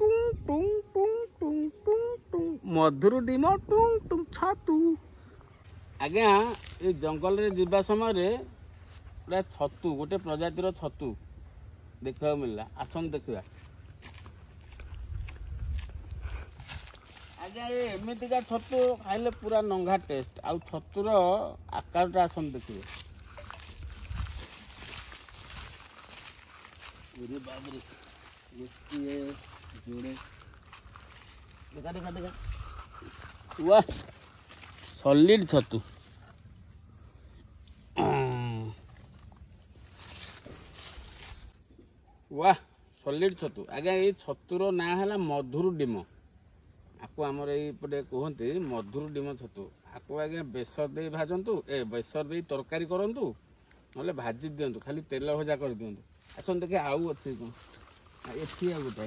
टुंग टुंग टुंग टुंग टुंग टुंग मधुर dim टुंग टुंग छतु। आज्ञा ये जंगल रे जीवा समय पूरा छतु गोटे प्रजातिर छतु देखा मिलला आसन देखा। आज्ञा ये एमतीका छतु खाइले पूरा नंगा टेस्ट आउ छतुर आकार आसन देखिए। जोड़े देखा देखा देखा वाह सॉलिड छतु। वाह सॉलिड छतु। आज्ञा ये छतुर ना है मधुर डिम आपको आमर ये कहते मधुर डिम छतु। आपको आज्ञा बेसर दे भाजतु ए बेसर दे तरकारी करूँ ना भाजी दिंतु खाली तेल भजा कर दिंतु। आसन देखे आउ अच्छे कौन ये गोटे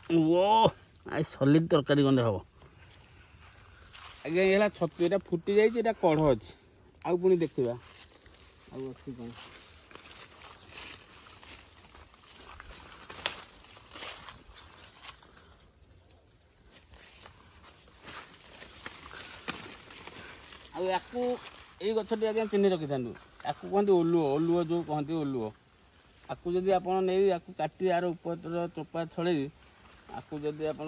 वो आई सॉलिड तरकारी गंडे हम। आज्ञा ये छतु यहाँ फुटी जाइए कढ़ अच्छे आउ पुणी देखा आउ अच्छी कौन आपको ये गछटी आज्ञा चिन्ह रखी था आपको कहते ओलुओ ओलुओ जो कहते ओलुओ। आपको जब आप नहीं काटी यार ऊपर चोपा छड़े आपको जब आप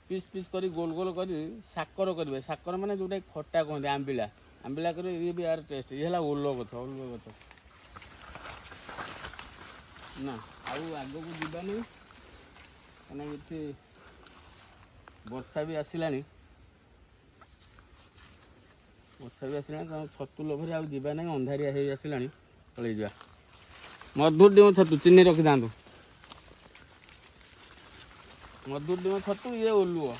पीस पीस कर गोल गोल कर साकर करेंगे साकर माने जोटा खट्टा कहते आंबिला आंबिला कर ये भी यार टेस्ट ये है ओलो गछ ना आउ आग को जीवानी कहीं वर्षा भी आसला वर्षा भी आसला कारण छतु लोभर आउ जीवा ना अंधारिया हो आसला पलि जा। मधुर डिम छतु चिन्ह रखी था मधुर डिम छतु ये ओलुओ।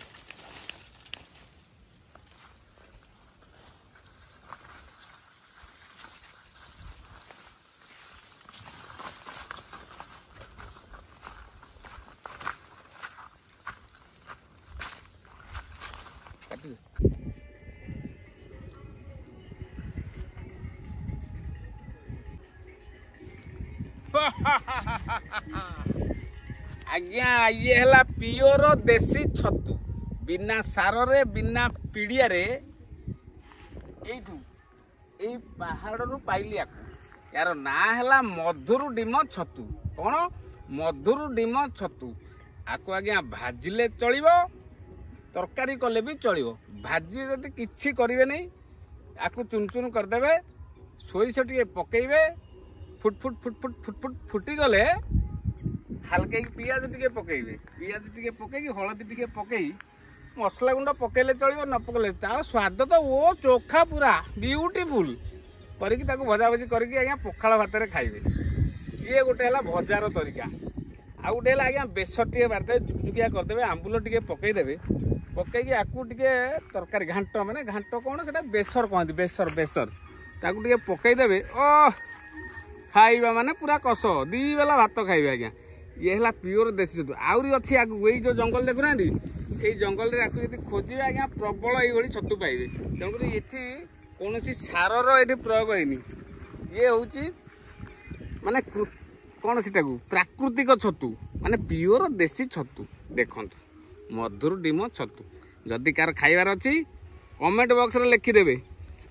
आज्ञा ये है पियोर देसी छतु बिना सार रे बिना पिड़िया रे यही पहाड़ रू पाइली यार ना है मधुर डिम छतु। कौन मधुर डिम छतु आपको आज्ञा भाजिले चलिबो तरकारी कले भी चलिबो भाजी जदि किछि करिवे नहीं आपको चुन चुन करदेवे सोरिष टिके पकेइबे फुट फुट फुट फुट फुट फुट फुटी गले हल्के पियाज टिके पकेइबे पियाज टिके पकेई हलदी टिके पकेई मसला गुंड पकेले चलिबो न पकेले तार स्वाद तो वो चोखा पूरा ब्यूटीफुल करके भजा भजी करके आज्ञा पखाल भात रे खाइबे। ये गोटे है भजार तरीका आ गोटे है आज्ञा बेसर टे बारदे जुकजुकिया करदेवे आंबुल टिके पकेइदेवे पकईकि आपको टिके तरकारी घांट माने घांट कौन से बेसर कहते बेसर बेसर ताकू टिके पकईदेवे ओ खाइबा माने पूरा कस दी बेला भात खाइबे। आज्ञा ये है प्योर देसी छतु आउरी अच्छी आगू यही जो जंगल देखुना ये जंगल में आपको यदि खोजे आज्ञा प्रबल ये छतु पाइबे। तेणुक ये कौन सारर ये प्रयोग होनी ये हूँ माने कौन सीटा प्राकृतिक छतु माने प्योर देसी छतु देखु मधुर डिम छतु। जदि कार खाइबार अच्छी कमेंट बॉक्स रे लिखिदेवे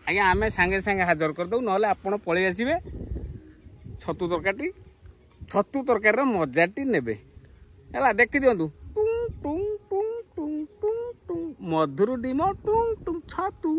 आज्ञा आमे सांगे सांगे हाजर करदे ना आपण पलि आसबे छतु तरकारी छतु तरकारी मजाटी नेबे है देखी दिंतु टुंग टुंग टुंग टुंग टुंग टुंग मधुर डिम टुंग टुंग छतु।